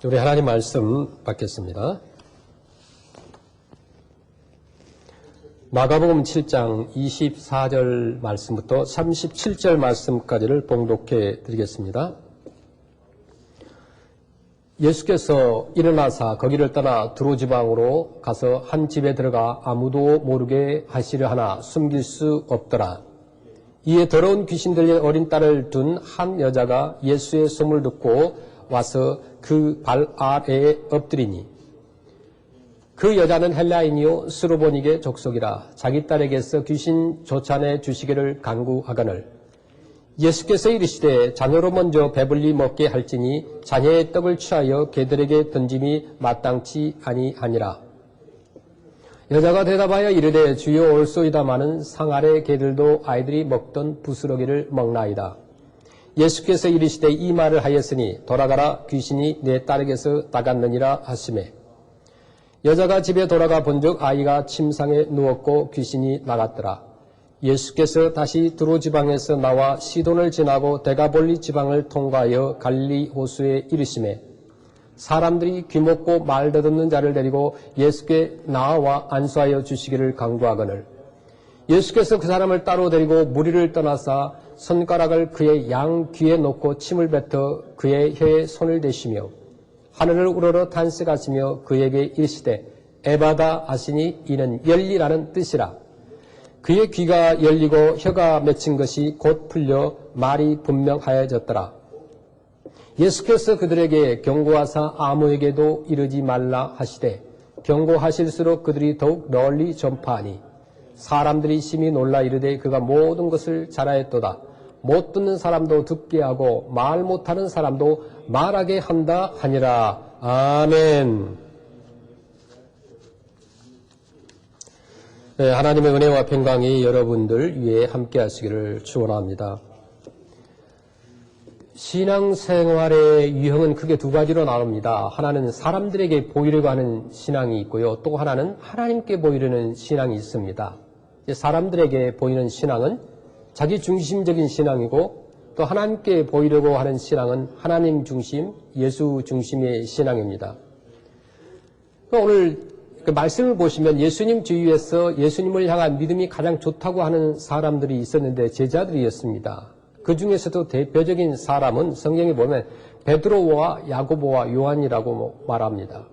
우리 하나님 말씀 받겠습니다. 마가복음 7장 24절 말씀부터 37절 말씀까지를 봉독해 드리겠습니다. 예수께서 일어나사 거기를 떠나 두로 지방으로 가서 한 집에 들어가 아무도 모르게 하시려 하나 숨길 수 없더라. 이에 더러운 귀신 들린 어린 딸을 둔 한 여자가 예수의 소문을 듣고 와서 그 발 아래에 엎드리니 그 여자는 헬라인이요 스로보니게 족속이라 자기 딸에게서 귀신 쫓아내 주시기를 간구하거늘 예수께서 이르시되 자녀로 먼저 배불리 먹게 할지니 자녀의 떡을 취하여 개들에게 던짐이 마땅치 아니하니라. 여자가 대답하여 이르되 주여 올소이다마는 상 아래 개들도 아이들이 먹던 부스러기를 먹나이다. 예수께서 이르시되 이 말을 하였으니 돌아가라 귀신이 내 딸에게서 나갔느니라 하시매 여자가 집에 돌아가 본즉 아이가 침상에 누웠고 귀신이 나갔더라. 예수께서 다시 두로 지방에서 나와 시돈을 지나고 데가볼리 지방을 통과하여 갈릴리 호수에 이르시매 사람들이 귀먹고 말 더듬는 자를 데리고 예수께 나와 안수하여 주시기를 간구하거늘 예수께서 그 사람을 따로 데리고 무리를 떠나사 손가락을 그의 양 귀에 놓고 침을 뱉어 그의 혀에 손을 대시며 하늘을 우러러 탄식하시며 그에게 이르시되 에바다 하시니 이는 열리라는 뜻이라. 그의 귀가 열리고 혀가 맺힌 것이 곧 풀려 말이 분명하여졌더라. 예수께서 그들에게 경고하사 아무에게도 이르지 말라 하시되 경고하실수록 그들이 더욱 널리 전파하니 사람들이 심히 놀라 이르되 그가 모든 것을 잘하였도다. 못 듣는 사람도 듣게 하고 말 못하는 사람도 말하게 한다 하니라. 아멘. 네, 하나님의 은혜와 평강이 여러분들 위에 함께 하시기를 축원합니다. 신앙생활의 유형은 크게 두 가지로 나눕니다. 하나는 사람들에게 보이려고 하는 신앙이 있고요. 또 하나는 하나님께 보이려는 신앙이 있습니다. 사람들에게 보이는 신앙은 자기 중심적인 신앙이고 또 하나님께 보이려고 하는 신앙은 하나님 중심, 예수 중심의 신앙입니다. 오늘 그 말씀을 보시면 예수님 주위에서 예수님을 향한 믿음이 가장 좋다고 하는 사람들이 있었는데 제자들이었습니다. 그 중에서도 대표적인 사람은 성경에 보면 베드로와 야고보와 요한이라고 말합니다.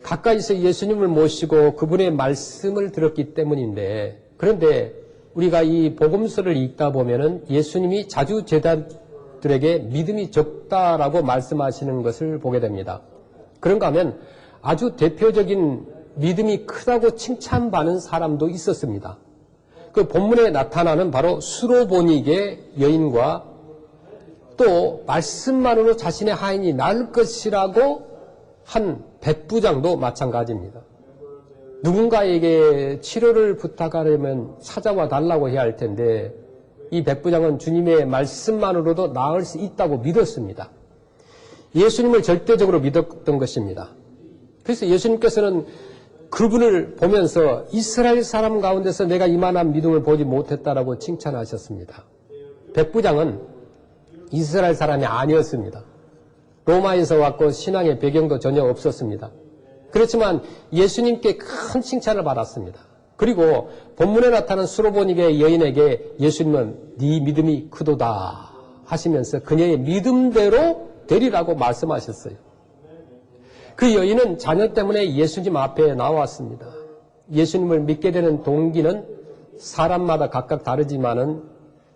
가까이서 예수님을 모시고 그분의 말씀을 들었기 때문인데 그런데 우리가 이 복음서를 읽다 보면은 예수님이 자주 제자들에게 믿음이 적다라고 말씀하시는 것을 보게 됩니다. 그런가 하면 아주 대표적인 믿음이 크다고 칭찬받는 사람도 있었습니다. 그 본문에 나타나는 바로 수로보니게 여인과 또 말씀만으로 자신의 하인이 나을 것이라고 한 백부장도 마찬가지입니다. 누군가에게 치료를 부탁하려면 찾아와 달라고 해야 할 텐데 이 백부장은 주님의 말씀만으로도 나을 수 있다고 믿었습니다. 예수님을 절대적으로 믿었던 것입니다. 그래서 예수님께서는 그분을 보면서 이스라엘 사람 가운데서 내가 이만한 믿음을 보지 못했다라고 칭찬하셨습니다. 백부장은 이스라엘 사람이 아니었습니다. 로마에서 왔고 신앙의 배경도 전혀 없었습니다. 그렇지만 예수님께 큰 칭찬을 받았습니다. 그리고 본문에 나타난 수로보니게 여인에게 예수님은 네 믿음이 크도다 하시면서 그녀의 믿음대로 되리라고 말씀하셨어요. 그 여인은 자녀 때문에 예수님 앞에 나왔습니다. 예수님을 믿게 되는 동기는 사람마다 각각 다르지만은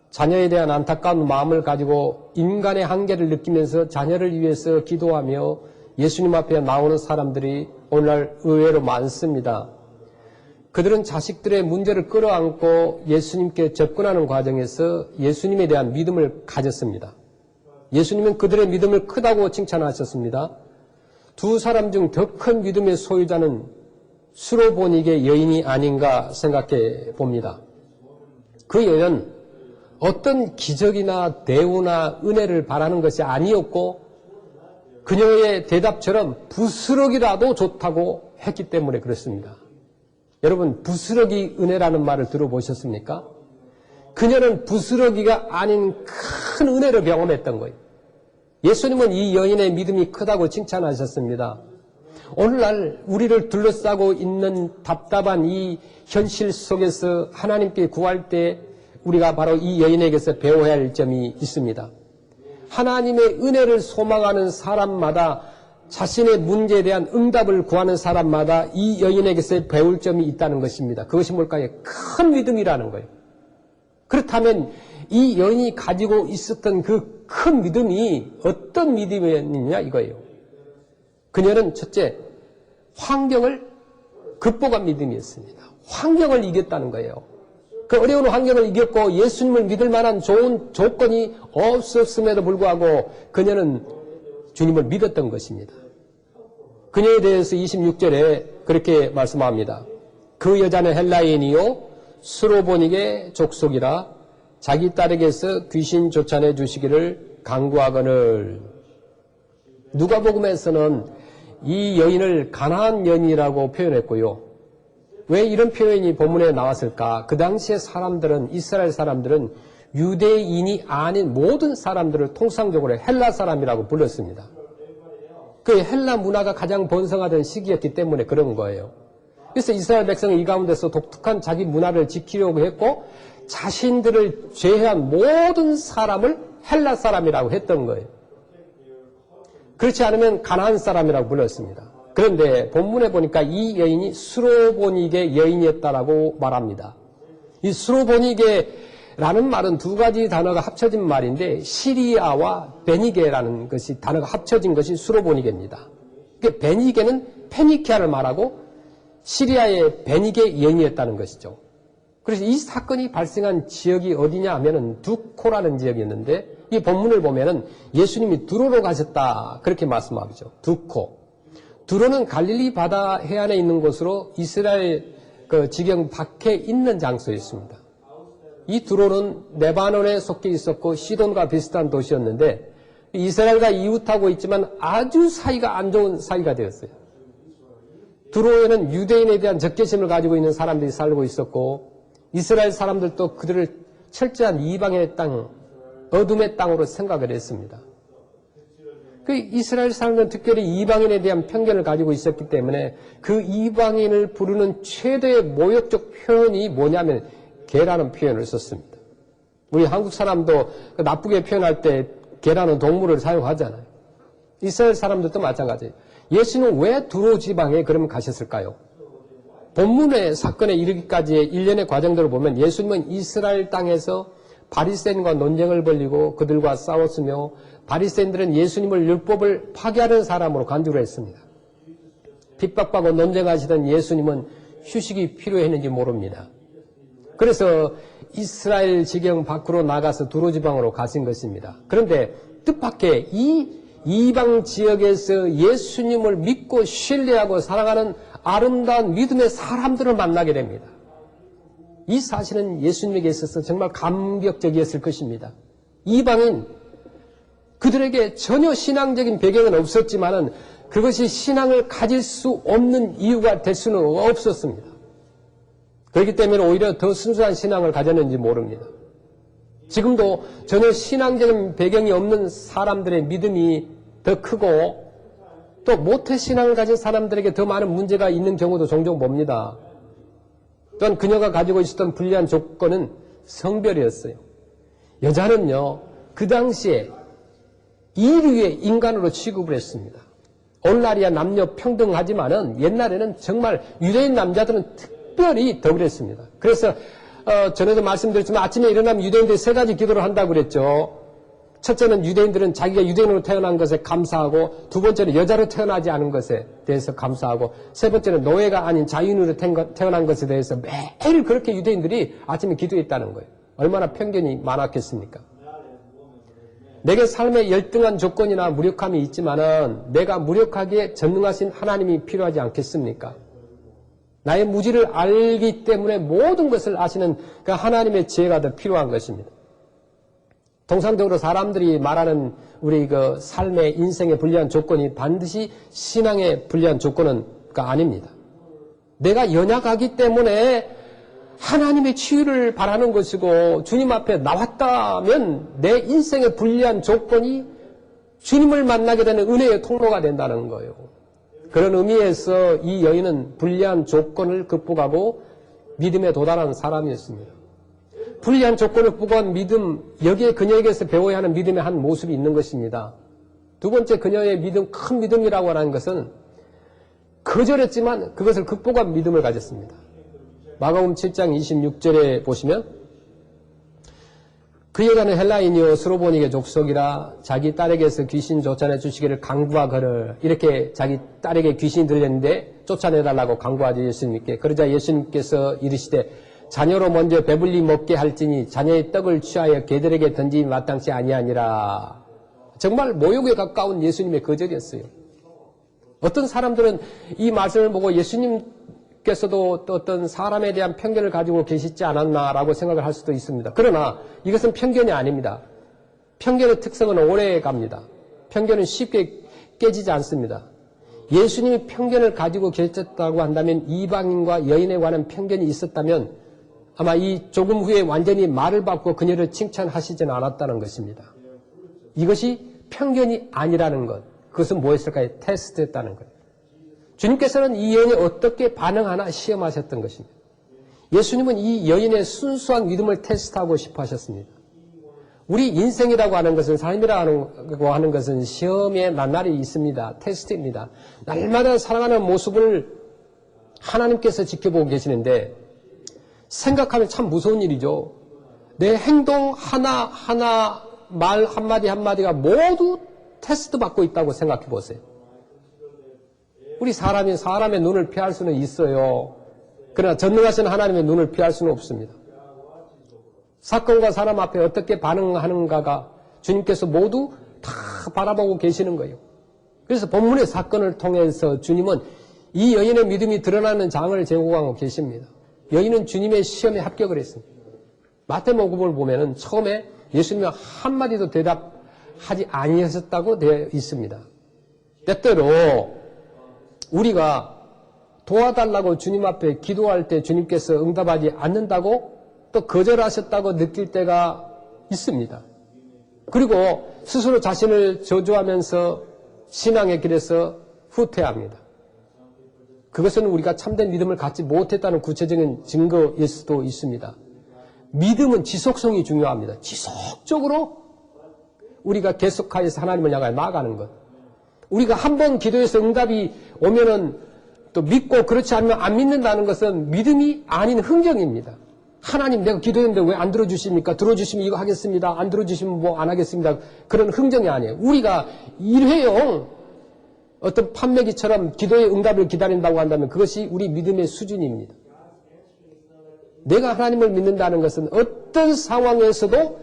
자녀에 대한 안타까운 마음을 가지고 인간의 한계를 느끼면서 자녀를 위해서 기도하며 예수님 앞에 나오는 사람들이 오늘날 의외로 많습니다. 그들은 자식들의 문제를 끌어안고 예수님께 접근하는 과정에서 예수님에 대한 믿음을 가졌습니다. 예수님은 그들의 믿음을 크다고 칭찬하셨습니다. 두 사람 중 더 큰 믿음의 소유자는 수로보니게 여인이 아닌가 생각해 봅니다. 그 여인은 어떤 기적이나 대우나 은혜를 바라는 것이 아니었고 그녀의 대답처럼 부스러기라도 좋다고 했기 때문에 그렇습니다. 여러분 부스러기 은혜라는 말을 예수님은 이 여인의 믿음이 크다고 칭찬하셨습니다. 오늘날 우리를 둘러싸고 있는 답답한 이 현실 속에서 하나님께 구할 때 우리가 바로 이 여인에게서 배워야 할 점이 있습니다. 하나님의 은혜를 소망하는 사람마다 자신의 문제에 대한 응답을 구하는 사람마다 이 여인에게서 배울 점이 있다는 것입니다. 그것이 뭘까요? 큰 믿음이라는 거예요. 그렇다면 이 여인이 가지고 있었던 그 큰 믿음이 어떤 믿음이었느냐 이거예요. 그녀는 첫째, 환경을 극복한 믿음이었습니다. 환경을 이겼다는 거예요. 그 어려운 환경을 이겼고 예수님을 믿을 만한 좋은 조건이 없었음에도 불구하고 그녀는 주님을 믿었던 것입니다. 그녀에 대해서 26절에 그렇게 말씀합니다. 그 여자는 헬라인이요 수로보닉의 족속이라 자기 딸에게서 귀신 쫓아내 주시기를 간구하거늘. 누가복음에서는 이 여인을 가나안 여인이라고 표현했고요. 왜 이런 표현이 본문에 나왔을까? 그 당시의 사람들은, 이스라엘 사람들은 유대인이 아닌 모든 사람들을 통상적으로 헬라 사람이라고 불렀습니다. 그 헬라 문화가 가장 번성하던 시기였기 때문에 그런 거예요. 그래서 이스라엘 백성은 이 가운데서 독특한 자기 문화를 지키려고 했고 자신들을 제외한 모든 사람을 헬라 사람이라고 했던 거예요. 그렇지 않으면 가나안 사람이라고 불렀습니다. 그런데 본문에 보니까 이 여인이 수로보닉의 여인이었다라고 말합니다. 이 수로보닉의라는 말은 두 가지 단어가 합쳐진 말인데 시리아와 베니게라는 것이 단어가 합쳐진 것이 수로보닉입니다. 베니게는 페니키아를 말하고 시리아의 베니게 여인이었다는 것이죠. 그래서 이 사건이 발생한 지역이 어디냐 하면은 두코라는 지역이었는데 이 본문을 보면은 예수님이 두로로 가셨다 그렇게 말씀하죠. 두코. 두로는 갈릴리 바다 해안에 있는 곳으로 이스라엘 그 지경 밖에 있는 장소였습니다. 이 두로는 레바논에 속해 있었고 시돈과 비슷한 도시였는데 이스라엘과 이웃하고 있지만 아주 사이가 안 좋은 사이가 되었어요. 두로에는 유대인에 대한 적개심을 가지고 있는 사람들이 살고 있었고 이스라엘 사람들도 그들을 철저한 이방인의 땅, 어둠의 땅으로 생각을 했습니다. 그 이스라엘 사람들은 특별히 이방인에 대한 편견을 가지고 있었기 때문에 그 이방인을 부르는 최대의 모욕적 표현이 뭐냐면 개라는 표현을 썼습니다. 우리 한국 사람도 나쁘게 표현할 때 개라는 동물을 사용하잖아요. 이스라엘 사람들도 마찬가지예요. 예수는 왜 두로 지방에 그러면 가셨을까요? 본문의 사건에 이르기까지의 일련의 과정들을 보면 예수님은 이스라엘 땅에서 바리새인과 논쟁을 벌이고 그들과 싸웠으며 바리새인들은 예수님을 율법을 파괴하는 사람으로 간주를 했습니다. 핍박받고 논쟁하시던 예수님은 휴식이 필요했는지 모릅니다. 그래서 이스라엘 지경 밖으로 나가서 두로 지방으로 가신 것입니다. 그런데 뜻밖의 이 이방 지역에서 예수님을 믿고 신뢰하고 사랑하는 아름다운 믿음의 사람들을 만나게 됩니다. 이 사실은 예수님에게 있어서 정말 감격적이었을 것입니다. 이방인, 그들에게 전혀 신앙적인 배경은 없었지만은 그것이 신앙을 가질 수 없는 이유가 될 수는 없었습니다. 그렇기 때문에 오히려 더 순수한 신앙을 가졌는지 모릅니다. 지금도 전혀 신앙적인 배경이 없는 사람들의 믿음이 더 크고 또 모태 신앙을 가진 사람들에게 더 많은 문제가 있는 경우도 종종 봅니다. 또한 그녀가 가지고 있었던 불리한 조건은 성별이었어요. 여자는요, 그 당시에 이류의 인간으로 취급을 했습니다. 오늘날이야 남녀 평등하지만은 옛날에는 정말 유대인 남자들은 특별히 더 그랬습니다. 그래서 전에도 말씀드렸지만 아침에 일어나면 유대인들이 세 가지 기도를 한다고 그랬죠. 첫째는 유대인들은 자기가 유대인으로 태어난 것에 감사하고, 두 번째는 여자로 태어나지 않은 것에 대해서 감사하고, 세 번째는 노예가 아닌 자유인으로 태어난 것에 대해서 매일 그렇게 유대인들이 아침에 기도했다는 거예요. 얼마나 편견이 많았겠습니까? 내게 삶에 열등한 조건이나 무력함이 있지만은 내가 무력하기에 전능하신 하나님이 필요하지 않겠습니까? 나의 무지를 알기 때문에 모든 것을 아시는 그 하나님의 지혜가 더 필요한 것입니다. 통상적으로 사람들이 말하는 우리 그 삶의 인생의 불리한 조건이 반드시 신앙의 불리한 조건은 아닙니다. 내가 연약하기 때문에 하나님의 치유를 바라는 것이고 주님 앞에 나왔다면 내 인생의 불리한 조건이 주님을 만나게 되는 은혜의 통로가 된다는 거예요. 그런 의미에서 이 여인은 불리한 조건을 극복하고 믿음에 도달한 사람이었습니다. 불리한 조건을 극복한 믿음, 여기에 그녀에게서 배워야 하는 믿음의 한 모습이 있는 것입니다. 두 번째, 그녀의 믿음, 큰 믿음이라고 하는 것은 거절했지만 그것을 극복한 믿음을 가졌습니다. 마가복음 7장 26절에 보시면 그 여자는 헬라인이요 스로보니게 족속이라 자기 딸에게서 귀신 쫓아내 주시기를 강구하거늘, 이렇게 자기 딸에게 귀신이 들렸는데 쫓아내달라고 강구하죠, 예수님께. 그러자 예수님께서 이르시되 자녀로 먼저 배불리 먹게 할지니 자녀의 떡을 취하여 개들에게 던지기 마땅치 아니하니라. 정말 모욕에 가까운 예수님의 거절이었어요. 어떤 사람들은 이 말씀을 보고 예수님께서도 또 어떤 사람에 대한 편견을 가지고 계시지 않았나라고 생각을 할 수도 있습니다. 그러나 이것은 편견이 아닙니다. 편견의 특성은 오래 갑니다. 편견은 쉽게 깨지지 않습니다. 예수님이 편견을 가지고 계셨다고 한다면, 이방인과 여인에 관한 편견이 있었다면 아마 이 조금 후에 완전히 말을 바꾸고 그녀를 칭찬하시지는 않았다는 것입니다. 이것이 편견이 아니라는 것, 그것은 뭐였을까요? 테스트했다는 거예요. 주님께서는 이 여인이 어떻게 반응하나 시험하셨던 것입니다. 예수님은 이 여인의 순수한 믿음을 테스트하고 싶어 하셨습니다. 우리 인생이라고 하는 것은, 삶이라고 하는 것은 시험의 나날이 있습니다. 테스트입니다. 날마다 살아가는 모습을 하나님께서 지켜보고 계시는데, 생각하면 참 무서운 일이죠. 내 행동 하나하나, 말 한마디 한마디가 모두 테스트 받고 있다고 생각해 보세요. 우리 사람이 사람의 눈을 피할 수는 있어요. 그러나 전능하신 하나님의 눈을 피할 수는 없습니다. 사건과 사람 앞에 어떻게 반응하는가가 주님께서 모두 다 바라보고 계시는 거예요. 그래서 본문의 사건을 통해서 주님은 이 여인의 믿음이 드러나는 장을 제공하고 계십니다. 여인은 주님의 시험에 합격을 했습니다. 마태복음을 보면은 처음에 예수님이 한마디도 대답하지 아니하셨다고 되어 있습니다. 때때로 우리가 도와달라고 주님 앞에 기도할 때 주님께서 응답하지 않는다고, 또 거절하셨다고 느낄 때가 있습니다. 그리고 스스로 자신을 저주하면서 신앙의 길에서 후퇴합니다. 그것은 우리가 참된 믿음을 갖지 못했다는 구체적인 증거일 수도 있습니다. 믿음은 지속성이 중요합니다. 지속적으로 우리가 계속하여서 하나님을 향하여 나아가는 것. 우리가 한 번 기도해서 응답이 오면은 또 믿고, 그렇지 않으면 안 믿는다는 것은 믿음이 아닌 흥정입니다. 하나님, 내가 기도했는데 왜 안 들어주십니까? 들어주시면 이거 하겠습니다. 안 들어주시면 뭐 안 하겠습니다. 그런 흥정이 아니에요. 우리가 일회용 어떤 판매기처럼 기도의 응답을 기다린다고 한다면 그것이 우리 믿음의 수준입니다. 내가 하나님을 믿는다는 것은 어떤 상황에서도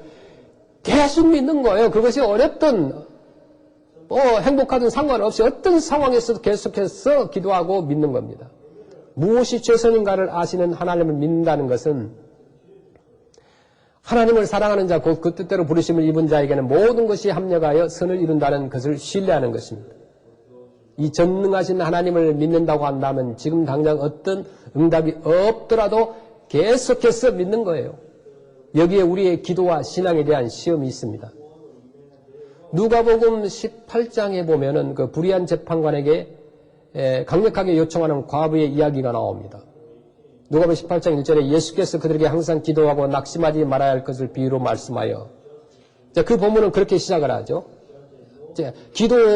계속 믿는 거예요. 그것이 어렵든 행복하든 상관없이 어떤 상황에서도 계속해서 기도하고 믿는 겁니다. 무엇이 최선인가를 아시는 하나님을 믿는다는 것은 하나님을 사랑하는 자, 곧 그 뜻대로 부르심을 입은 자에게는 모든 것이 합력하여 선을 이룬다는 것을 신뢰하는 것입니다. 이 전능하신 하나님을 믿는다고 한다면 지금 당장 어떤 응답이 없더라도 계속해서 믿는 거예요. 여기에 우리의 기도와 신앙에 대한 시험이 있습니다. 누가복음 18장에 보면은 그 불의한 재판관에게 강력하게 요청하는 과부의 이야기가 나옵니다. 누가복음 18장 1절에 예수께서 그들에게 항상 기도하고 낙심하지 말아야 할 것을 비유로 말씀하여, 그 본문은 그렇게 시작을 하죠.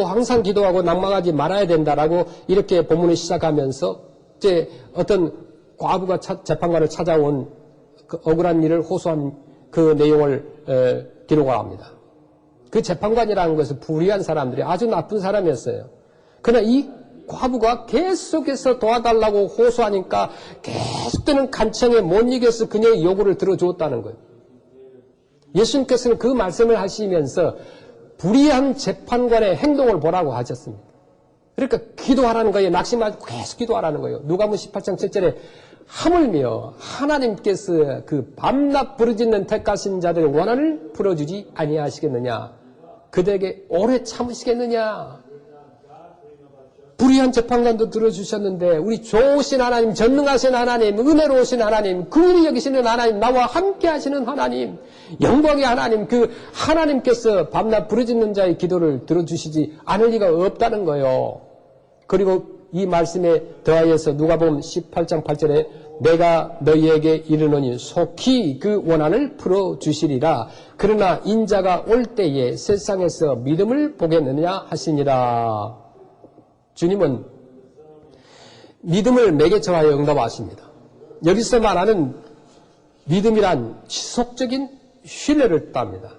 항상 기도하고 낙망하지 말아야 된다라고 이렇게 본문을 시작하면서 어떤 과부가 재판관을 찾아온 그 억울한 일을 호소한 그 내용을 기록합니다. 그 재판관이라는 것은 불의한 사람들이 아주 나쁜 사람이었어요. 그러나 이 과부가 계속해서 도와달라고 호소하니까 계속되는 간청에 못 이겨서 그녀의 요구를 들어주었다는 거예요. 예수님께서는 그 말씀을 하시면서 불의한 재판관의 행동을 보라고 하셨습니다. 그러니까 기도하라는 거예요. 낙심하지 계속 기도하라는 거예요. 누가복음 18장 7절에 하물며 하나님께서 그 밤낮 부르짖는 택하신 자들의 원한을 풀어주지 아니하시겠느냐? 그들에게 오래 참으시겠느냐? 불의한 재판관도 들어주셨는데 우리 좋으신 하나님, 전능하신 하나님, 은혜로우신 하나님, 긍휼히 여기시는 하나님, 나와 함께 하시는 하나님, 영광의 하나님, 그 하나님께서 밤낮 부르짖는 자의 기도를 들어주시지 않을 리가 없다는 거예요. 그리고 이 말씀에 더하여서 누가복음 18장 8절에 내가 너희에게 이르노니 속히 그 원한을 풀어주시리라. 그러나 인자가 올 때에 세상에서 믿음을 보겠느냐 하시니라. 주님은 믿음을 매개처하여 응답하십니다. 여기서 말하는 믿음이란 지속적인 신뢰를 뜻합니다.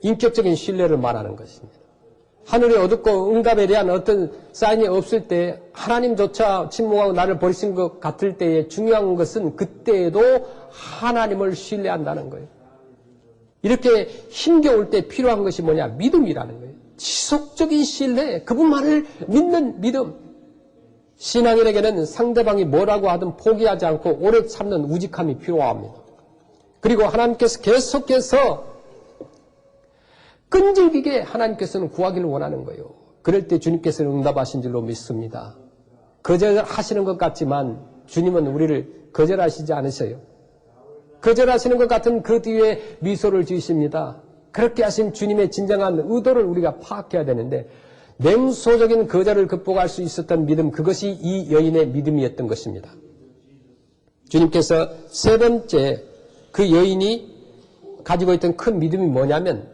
인격적인 신뢰를 말하는 것입니다. 하늘의 어둡고 응답에 대한 어떤 사인이 없을 때 하나님조차 침묵하고 나를 버리신 것 같을 때에 중요한 것은 그때에도 하나님을 신뢰한다는 거예요. 이렇게 힘겨울 때 필요한 것이 뭐냐? 믿음이라는 거예요. 지속적인 신뢰, 그분만을 믿는 믿음. 신앙인에게는 상대방이 뭐라고 하든 포기하지 않고 오래 참는 우직함이 필요합니다. 그리고 하나님께서 계속해서 끈질기게 하나님께서는 구하기를 원하는 거예요. 그럴 때 주님께서는 응답하신 줄로 믿습니다. 거절하시는 것 같지만 주님은 우리를 거절하시지 않으셔요. 거절하시는 것 같은 그 뒤에 미소를 지으십니다. 그렇게 하신 주님의 진정한 의도를 우리가 파악해야 되는데 냉소적인 거절을 극복할 수 있었던 믿음, 그것이 이 여인의 믿음이었던 것입니다. 주님께서 세 번째 그 여인이 가지고 있던 큰 믿음이 뭐냐면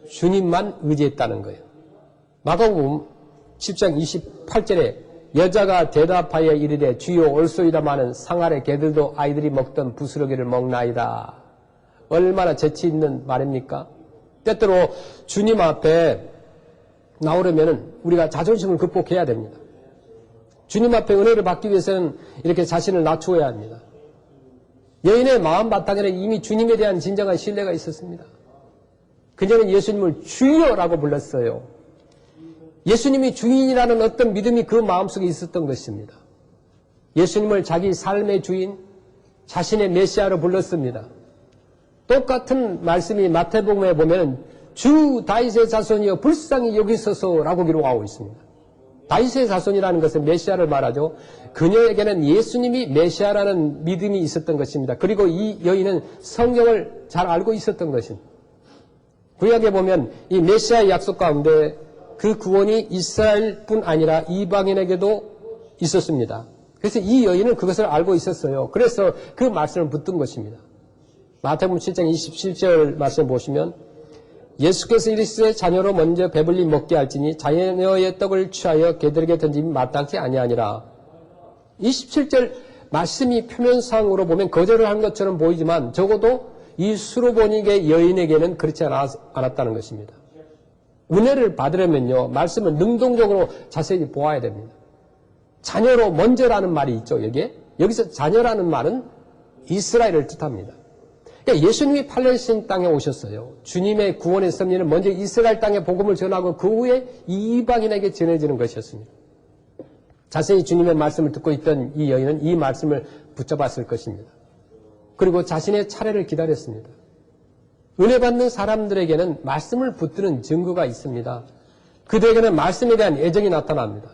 주님만 의지했다는 거예요. 마가복음 10장 28절에 여자가 대답하여 이르되 주여 올소이다마는 상 아래 개들도 아이들이 먹던 부스러기를 먹나이다. 얼마나 재치 있는 말입니까? 때때로 주님 앞에 나오려면 우리가 자존심을 극복해야 됩니다. 주님 앞에 은혜를 받기 위해서는 이렇게 자신을 낮추어야 합니다. 여인의 마음 바탕에는 이미 주님에 대한 진정한 신뢰가 있었습니다. 그녀는 예수님을 주여라고 불렀어요. 예수님이 주인이라는 어떤 믿음이 그 마음속에 있었던 것입니다. 예수님을 자기 삶의 주인, 자신의 메시아로 불렀습니다. 똑같은 말씀이 마태복음에 보면 주 다윗의 자손이여 불쌍히 여기소서라고 기록하고 있습니다. 다윗의 자손이라는 것은 메시아를 말하죠. 그녀에게는 예수님이 메시아라는 믿음이 있었던 것입니다. 그리고 이 여인은 성경을 잘 알고 있었던 것입니다. 구약에 보면 이 메시아의 약속 가운데 그 구원이 이스라엘뿐 아니라 이방인에게도 있었습니다. 그래서 이 여인은 그것을 알고 있었어요. 그래서 그 말씀을 붙든 것입니다. 마태복음 7장 27절 말씀 보시면 예수께서 이르시되 자녀로 먼저 배불리 먹게 할지니 자녀의 떡을 취하여 개들에게 던짐이 마땅치 아니하니라. 27절 말씀이 표면상으로 보면 거절을 한 것처럼 보이지만 적어도 이 수로보닉의 여인에게는 그렇지 않았다는 것입니다. 은혜를 받으려면요, 말씀을 능동적으로 자세히 보아야 됩니다. 자녀로 먼저라는 말이 있죠, 여기에. 여기서 자녀라는 말은 이스라엘을 뜻합니다. 그러니까 예수님이 팔레스타인 땅에 오셨어요. 주님의 구원의 섭리는 먼저 이스라엘 땅에 복음을 전하고 그 후에 이방인에게 전해지는 것이었습니다. 자세히 주님의 말씀을 듣고 있던 이 여인은 이 말씀을 붙잡았을 것입니다. 그리고 자신의 차례를 기다렸습니다. 은혜 받는 사람들에게는 말씀을 붙드는 증거가 있습니다. 그들에게는 말씀에 대한 애정이 나타납니다.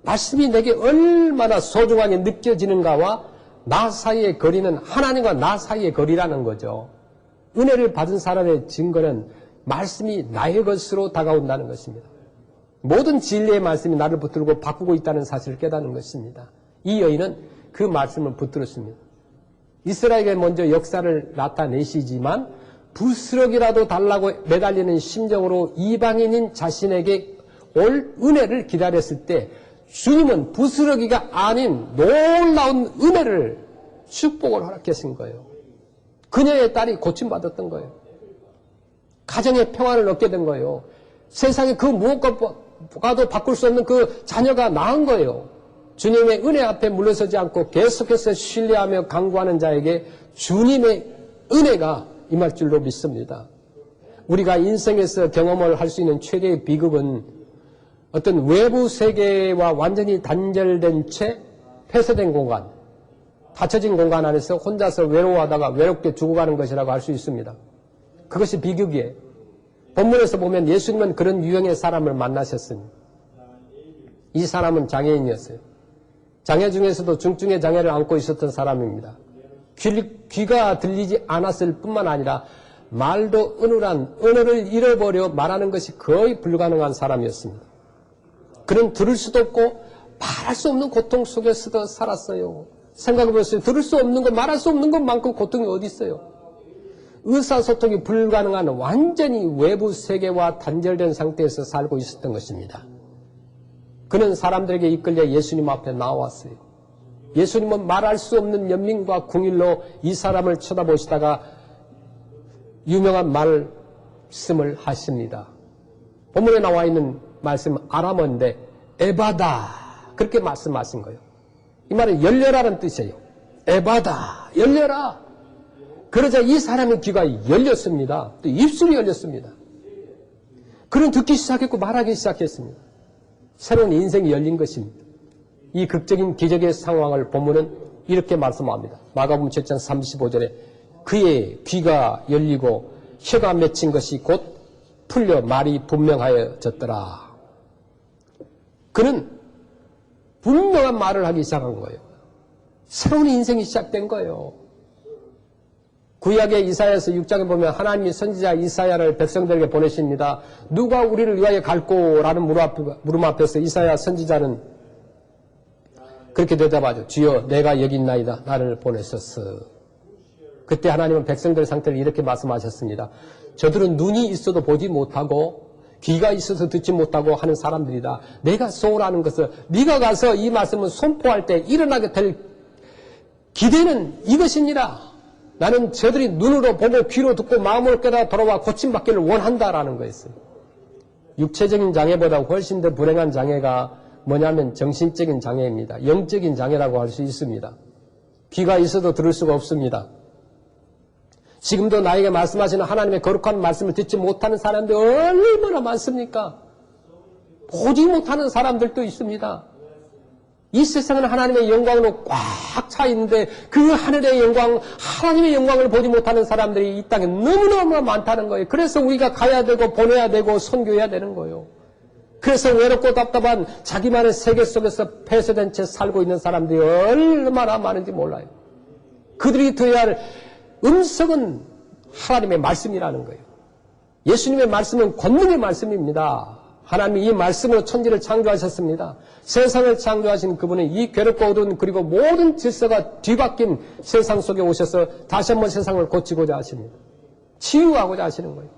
말씀이 내게 얼마나 소중하게 느껴지는가와 나 사이의 거리는 하나님과 나 사이의 거리라는 거죠. 은혜를 받은 사람의 증거는 말씀이 나의 것으로 다가온다는 것입니다. 모든 진리의 말씀이 나를 붙들고 바꾸고 있다는 사실을 깨닫는 것입니다. 이 여인은 그 말씀을 붙들었습니다. 이스라엘에 먼저 역사를 나타내시지만 부스럭이라도 달라고 매달리는 심정으로 이방인인 자신에게 올 은혜를 기다렸을 때 주님은 부스러기가 아닌 놀라운 은혜를 축복을 허락하신 거예요. 그녀의 딸이 고침받았던 거예요. 가정의 평안을 얻게 된 거예요. 세상에 그 무엇과도 바꿀 수 없는 그 자녀가 낳은 거예요. 주님의 은혜 앞에 물러서지 않고 계속해서 신뢰하며 강구하는 자에게 주님의 은혜가 임할 줄로 믿습니다. 우리가 인생에서 경험을 할 수 있는 최대의 비극은 어떤 외부 세계와 완전히 단절된 채 폐쇄된 공간, 닫혀진 공간 안에서 혼자서 외로워하다가 외롭게 죽어가는 것이라고 할 수 있습니다. 그것이 비극이에요. 본문에서 보면 예수님은 그런 유형의 사람을 만나셨습니다. 이 사람은 장애인이었어요. 장애 중에서도 중증의 장애를 안고 있었던 사람입니다. 귀가 들리지 않았을 뿐만 아니라 말도 어눌한 언어를 잃어버려 말하는 것이 거의 불가능한 사람이었습니다. 그는 들을 수도 없고 말할 수 없는 고통 속에서도 살았어요. 생각해보세요. 들을 수 없는 것, 말할 수 없는 것만큼 고통이 어디 있어요? 의사소통이 불가능한 완전히 외부 세계와 단절된 상태에서 살고 있었던 것입니다. 그는 사람들에게 이끌려 예수님 앞에 나왔어요. 예수님은 말할 수 없는 연민과 궁일로 이 사람을 쳐다보시다가 유명한 말씀을 하십니다. 본문에 나와 있는 말씀은 아람어인데 에바다 그렇게 말씀하신 거예요. 이 말은 열려라는 뜻이에요. 에바다 열려라. 그러자 이 사람의 귀가 열렸습니다. 또 입술이 열렸습니다. 그는 듣기 시작했고 말하기 시작했습니다. 새로운 인생이 열린 것입니다. 이 극적인 기적의 상황을 본문은 이렇게 말씀합니다. 마가복음 7장 35절에 그의 귀가 열리고 혀가 맺힌 것이 곧 풀려 말이 분명하여졌더라. 그는 분명한 말을 하기 시작한 거예요. 새로운 인생이 시작된 거예요. 구약의 이사야서 6장에 보면 하나님이 선지자 이사야를 백성들에게 보내십니다. 누가 우리를 위하여 갈꼬? 라는 물음 앞에서 이사야 선지자는 그렇게 대답하죠. 주여 내가 여기 있나이다. 나를 보내소서. 그때 하나님은 백성들의 상태를 이렇게 말씀하셨습니다. 저들은 눈이 있어도 보지 못하고 귀가 있어서 듣지 못하고 하는 사람들이다. 내가 소원하는 것은 네가 가서 이 말씀을 선포할 때 일어나게 될 기대는 이것이니라. 나는 저들이 눈으로 보고 귀로 듣고 마음으로 깨달아 돌아와 고침받기를 원한다라는 거였어요. 육체적인 장애보다 훨씬 더 불행한 장애가 뭐냐면 정신적인 장애입니다. 영적인 장애라고 할 수 있습니다. 귀가 있어도 들을 수가 없습니다. 지금도 나에게 말씀하시는 하나님의 거룩한 말씀을 듣지 못하는 사람들이 얼마나 많습니까? 보지 못하는 사람들도 있습니다. 이 세상은 하나님의 영광으로 꽉 차 있는데 그 하늘의 영광, 하나님의 영광을 보지 못하는 사람들이 이 땅에 너무너무 많다는 거예요. 그래서 우리가 가야 되고 보내야 되고 선교해야 되는 거예요. 그래서 외롭고 답답한 자기만의 세계 속에서 폐쇄된 채 살고 있는 사람들이 얼마나 많은지 몰라요. 그들이 들어야 할 음성은 하나님의 말씀이라는 거예요. 예수님의 말씀은 권능의 말씀입니다. 하나님이 이 말씀으로 천지를 창조하셨습니다. 세상을 창조하신 그분은 이 괴롭고 어두운 그리고 모든 질서가 뒤바뀐 세상 속에 오셔서 다시 한번 세상을 고치고자 하십니다. 치유하고자 하시는 거예요.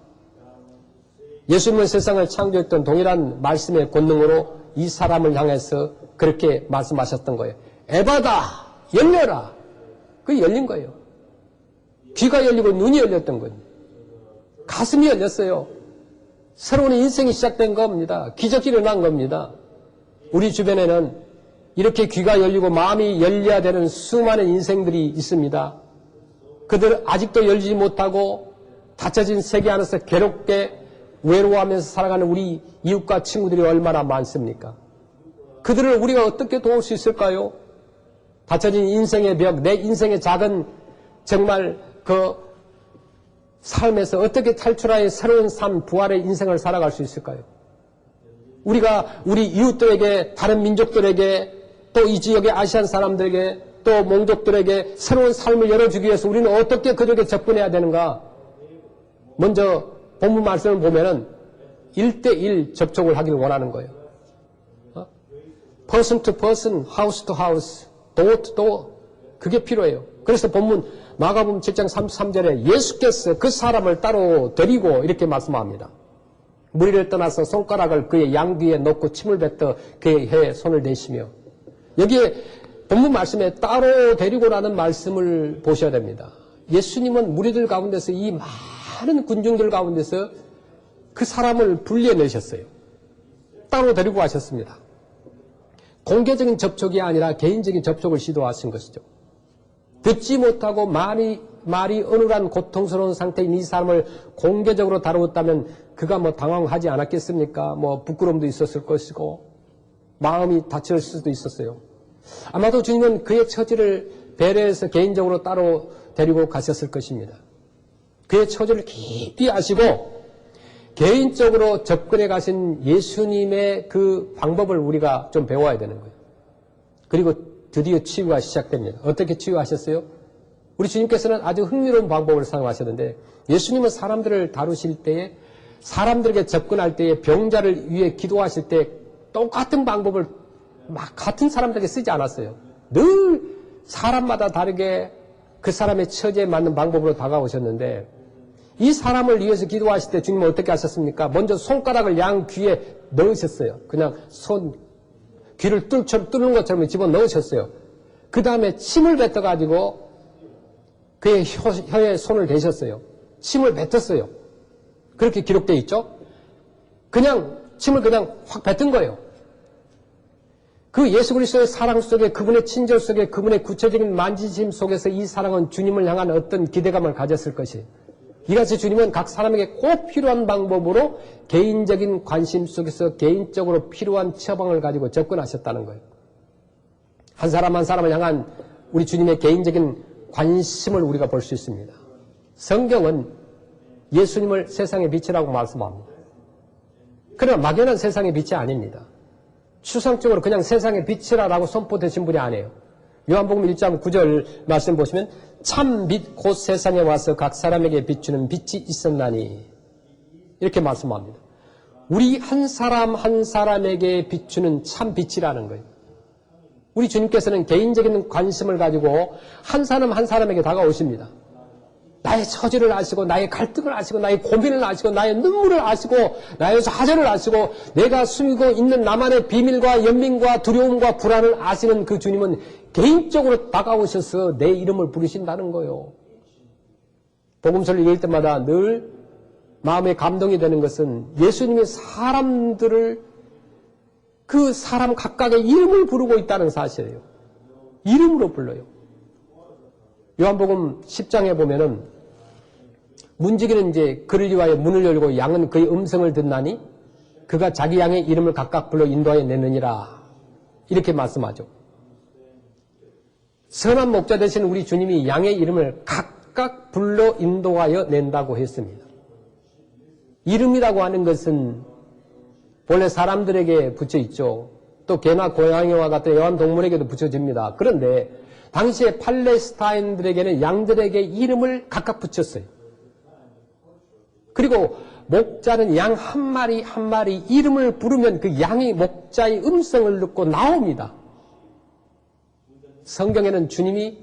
예수님은 세상을 창조했던 동일한 말씀의 권능으로 이 사람을 향해서 그렇게 말씀하셨던 거예요. 에바다 열려라. 그게 열린 거예요. 귀가 열리고 눈이 열렸던 거예요. 가슴이 열렸어요. 새로운 인생이 시작된 겁니다. 기적이 일어난 겁니다. 우리 주변에는 이렇게 귀가 열리고 마음이 열려야 되는 수많은 인생들이 있습니다. 그들 아직도 열리지 못하고 닫혀진 세계 안에서 괴롭게 외로워하면서 살아가는 우리 이웃과 친구들이 얼마나 많습니까? 그들을 우리가 어떻게 도울 수 있을까요? 닫혀진 인생의 벽, 내 인생의 작은 정말 그 삶에서 어떻게 탈출하여 새로운 삶, 부활의 인생을 살아갈 수 있을까요? 우리가 우리 이웃들에게, 다른 민족들에게, 또 이 지역의 아시안 사람들에게, 또 몽족들에게 새로운 삶을 열어주기 위해서 우리는 어떻게 그들에게 접근해야 되는가? 먼저 본문 말씀을 보면은 1대1 접촉을 하기를 원하는 거예요. person to person, house to house, door to door. 그게 필요해요. 그래서 본문 마가복음 7장 33절에 예수께서 그 사람을 따로 데리고 이렇게 말씀합니다. 무리를 떠나서 손가락을 그의 양귀에 넣고 침을 뱉어 그의 혀에 손을 대시며, 여기에 본문 말씀에 따로 데리고라는 말씀을 보셔야 됩니다. 예수님은 무리들 가운데서 이 많은 군중들 가운데서 그 사람을 분리해내셨어요. 따로 데리고 가셨습니다. 공개적인 접촉이 아니라 개인적인 접촉을 시도하신 것이죠. 듣지 못하고 말이 어눌한 고통스러운 상태인 이 사람을 공개적으로 다루었다면 그가 뭐 당황하지 않았겠습니까? 뭐 부끄러움도 있었을 것이고 마음이 다칠 수도 있었어요. 아마도 주님은 그의 처지를 배려해서 개인적으로 따로 데리고 가셨을 것입니다. 그의 처지를 깊이 아시고 개인적으로 접근해 가신 예수님의 그 방법을 우리가 좀 배워야 되는 거예요. 그리고 드디어 치유가 시작됩니다. 어떻게 치유하셨어요? 우리 주님께서는 아주 흥미로운 방법을 사용하셨는데 예수님은 사람들을 다루실 때에 사람들에게 접근할 때에 병자를 위해 기도하실 때 똑같은 방법을 막 같은 사람들에게 쓰지 않았어요. 늘 사람마다 다르게 그 사람의 처지에 맞는 방법으로 다가오셨는데 이 사람을 위해서 기도하실 때 주님은 어떻게 하셨습니까? 먼저 손가락을 양 귀에 넣으셨어요. 그냥 귀를 뚫는 것처럼 집어넣으셨어요. 그 다음에 침을 뱉어가지고 그의 혀에 손을 대셨어요. 침을 뱉었어요. 그렇게 기록되어 있죠? 그냥 침을 그냥 확 뱉은 거예요. 그 예수 그리스도의 사랑 속에 그분의 친절 속에 그분의 구체적인 만지심 속에서 이 사랑은 주님을 향한 어떤 기대감을 가졌을 것이에요. 이같이 주님은 각 사람에게 꼭 필요한 방법으로 개인적인 관심 속에서 개인적으로 필요한 처방을 가지고 접근하셨다는 거예요. 한 사람 한 사람을 향한 우리 주님의 개인적인 관심을 우리가 볼 수 있습니다. 성경은 예수님을 세상의 빛이라고 말씀합니다. 그러나 막연한 세상의 빛이 아닙니다. 추상적으로 그냥 세상의 빛이라고 선포되신 분이 아니에요. 요한복음 1장 9절 말씀 보시면 참 빛 곧 세상에 와서 각 사람에게 비추는 빛이 있었나니 이렇게 말씀합니다. 우리 한 사람 한 사람에게 비추는 참 빛이라는 거예요. 우리 주님께서는 개인적인 관심을 가지고 한 사람 한 사람에게 다가오십니다. 나의 처지를 아시고 나의 갈등을 아시고 나의 고민을 아시고 나의 눈물을 아시고 나의 좌절을 아시고 내가 숨기고 있는 나만의 비밀과 연민과 두려움과 불안을 아시는 그 주님은 개인적으로 다가오셔서 내 이름을 부르신다는 거예요. 복음서를 읽을 때마다 늘 마음에 감동이 되는 것은 예수님이 사람들을 그 사람 각각의 이름을 부르고 있다는 사실이에요. 이름으로 불러요. 요한복음 10장에 보면은 문지기는 이제 그를 위하여 문을 열고 양은 그의 음성을 듣나니 그가 자기 양의 이름을 각각 불러 인도하여 내느니라 이렇게 말씀하죠. 선한 목자 되신 우리 주님이 양의 이름을 각각 불러 인도하여 낸다고 했습니다. 이름이라고 하는 것은 원래 사람들에게 붙여 있죠. 또 개나 고양이와 같은 애완동물에게도 붙여집니다. 그런데 당시에 팔레스타인들에게는 양들에게 이름을 각각 붙였어요. 그리고 목자는 양 한 마리 한 마리 이름을 부르면 그 양이 목자의 음성을 듣고 나옵니다. 성경에는 주님이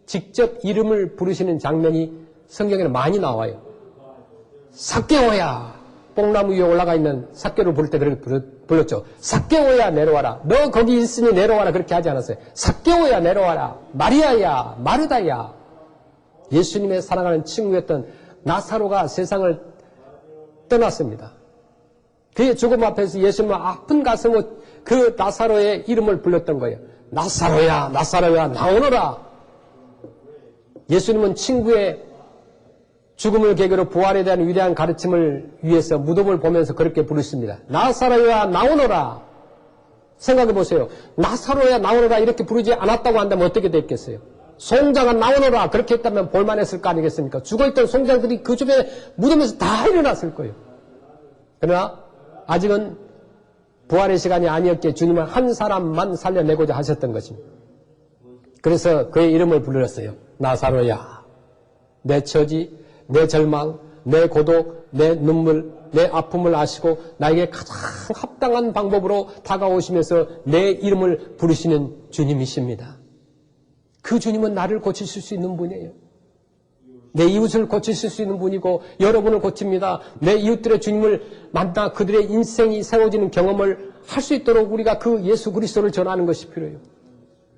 직접 이름을 부르시는 장면이 성경에는 많이 나와요. 삭개오야, 뽕나무 위에 올라가 있는 삭개를 부를 때 그렇게 불렀죠. 삭개오야 내려와라. 너 거기 있으니 내려와라. 그렇게 하지 않았어요. 삭개오야 내려와라. 마리아야, 마르다야. 예수님의 사랑하는 친구였던 나사로가 세상을 떠났습니다. 그의 죽음 앞에서 예수님은 아픈 가슴으로 그 나사로의 이름을 불렀던 거예요. 나사로야, 나사로야, 나오너라. 예수님은 친구의 죽음을 계기로 부활에 대한 위대한 가르침을 위해서 무덤을 보면서 그렇게 부르십니다. 나사로야, 나오너라. 생각해 보세요. 나사로야, 나오너라 이렇게 부르지 않았다고 한다면 어떻게 됐겠어요? 송장아, 나오너라. 그렇게 했다면 볼만했을 거 아니겠습니까? 죽어있던 송장들이 그 주변에 무덤에서 다 일어났을 거예요. 그러나 아직은 부활의 시간이 아니었기에 주님은 한 사람만 살려내고자 하셨던 것입니다. 그래서 그의 이름을 불렀어요. 나사로야, 내 처지, 내 절망, 내 고독, 내 눈물, 내 아픔을 아시고 나에게 가장 합당한 방법으로 다가오시면서 내 이름을 부르시는 주님이십니다. 그 주님은 나를 고치실 수 있는 분이에요. 내 이웃을 고치실 수 있는 분이고 여러분을 고칩니다. 내 이웃들의 주님을 만나 그들의 인생이 세워지는 경험을 할 수 있도록 우리가 그 예수 그리스도를 전하는 것이 필요해요.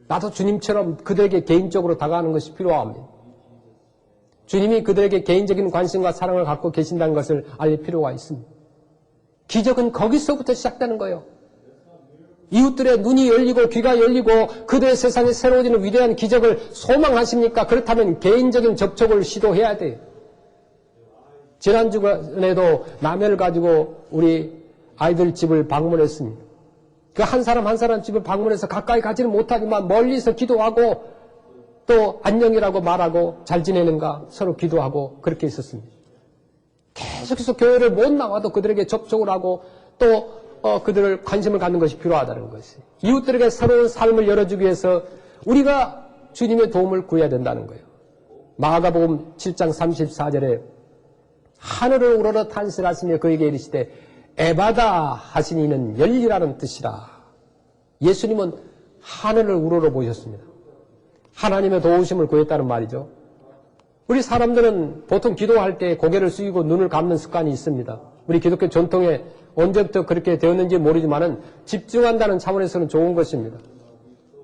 나도 주님처럼 그들에게 개인적으로 다가가는 것이 필요합니다. 주님이 그들에게 개인적인 관심과 사랑을 갖고 계신다는 것을 알릴 필요가 있습니다. 기적은 거기서부터 시작되는 거예요. 이웃들의 눈이 열리고 귀가 열리고 그들의 세상이 새로워지는 위대한 기적을 소망하십니까? 그렇다면 개인적인 접촉을 시도해야 돼요. 지난주에도 라면을 가지고 우리 아이들 집을 방문했습니다. 그 한 사람 한 사람 집을 방문해서 가까이 가지는 못하지만 멀리서 기도하고 또 안녕이라고 말하고 잘 지내는가 서로 기도하고 그렇게 있었습니다. 계속해서 교회를 못 나와도 그들에게 접촉을 하고 또 그들을 관심을 갖는 것이 필요하다는 것이. 이웃들에게 새로운 삶을 열어주기 위해서 우리가 주님의 도움을 구해야 된다는 거예요. 마가복음 7장 34절에 하늘을 우러러 탄식하시며 그에게 이르시되 에바다 하신 이는 열리라는 뜻이라. 예수님은 하늘을 우러러 보셨습니다. 하나님의 도우심을 구했다는 말이죠. 우리 사람들은 보통 기도할 때 고개를 숙이고 눈을 감는 습관이 있습니다. 우리 기독교 전통에 언제부터 그렇게 되었는지 모르지만은 집중한다는 차원에서는 좋은 것입니다.